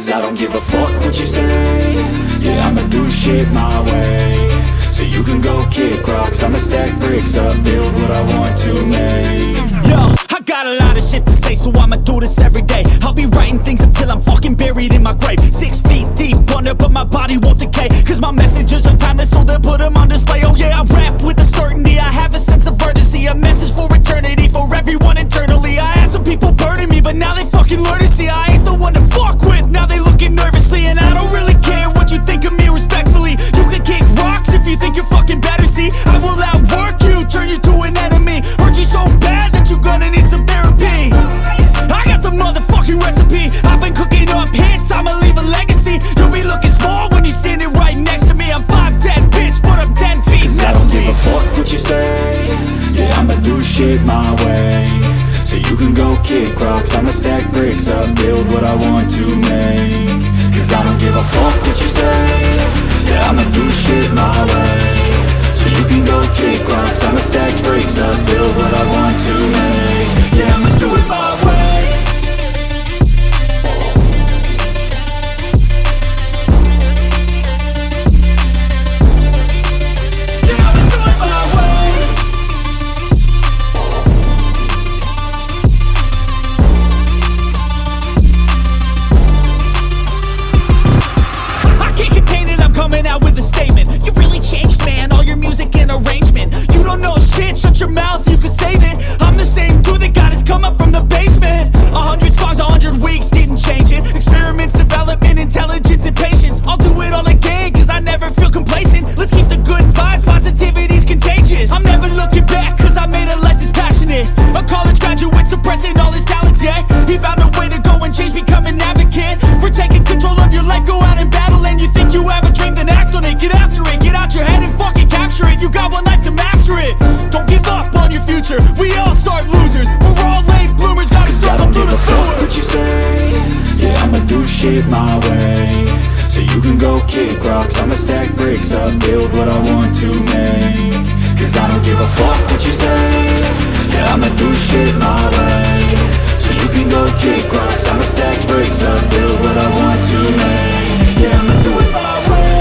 Cause I don't give a fuck what you say. Yeah, I'ma do shit my way. So you can go kick rocks, I'ma stack bricks up, build what I want to make. Yo, I got a lot of shit to say, so I'ma do this every day. I'll be writing things until I'm fucking buried in my grave. 6 feet deep under, but my body won't decay. Cause my messages are timeless, so they'll put them on display. Oh yeah, I rap with a certainty, I have a sense of urgency. A message for eternity, for everyone internally. I had some people burning me, but now they fucking learn to see I ain't the one to fuck with, now they looking nervously. And I don't really care what you think of me, respectfully. You can kick rocks if you think you're fucking better, see. I will outwork you, turn you to an enemy. Hurt you so bad that you're gonna need some therapy. I got the motherfucking recipe, I've been cooking up hits, I'ma leave a legacy. You'll be looking small when you're standing right next to me. I'm 5'10", bitch, but I'm 10 feet Cause next I don't to me. give a fuck what you say. Yeah, I'ma do shit my way. So you can go kick rocks, I'ma stack bricks up, build what I want to make. Cause I don't give a fuck what you say. Yeah, I'ma do shit my way. So you can go kick rocks, I'ma stack bricks up, build what I want to make. Yeah, I'ma do it my way. Coming out with a statement. You really changed, man, all your music and arrangement. You don't know shit, shut your mouth, you can save it. I'm the same dude that got his come up from the basement. 100 songs, 100 weeks, didn't change it. Experiments, development, intelligence, and patience. I'll do it all again, cause I never feel complacent. Let's keep the good vibes, positivity's contagious. I'm never looking back, cause I made a life that's passionate. A college graduate suppressing all his talents, yeah. He found a way to go and change, become an advocate. For taking control of your life, go out and battle. And you think you have a dream, then act on it. Get after it, get out your head and fucking capture it. You got one life to master it. Don't give up on your future, we all start losers. We're all late bloomers, gotta struggle through the sewer. What you say? Yeah, I'ma do shit my way. So you can go kick rocks, I'ma stack bricks up, build what I want to make. Cause I don't give a fuck what you say. Yeah, I'ma do shit my way. So you can go kick rocks, I'ma stack bricks up, build what I want to make. Yeah, I'ma do it my way.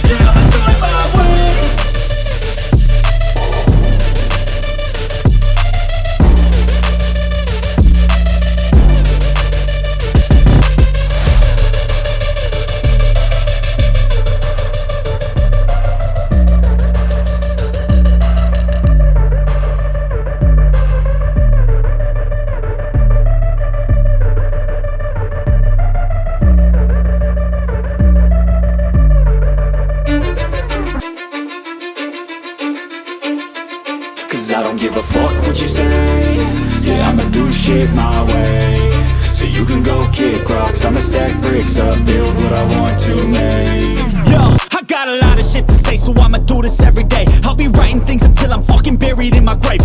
Yeah, I'ma do it my way. Cause I don't give a fuck what you say. Yeah, I'ma do shit my way. So you can go kick rocks, I'ma stack bricks up, build what I want to make. Yo, I got a lot of shit to say, so I'ma do this every day. I'll be writing things until I'm fucking buried in my grave.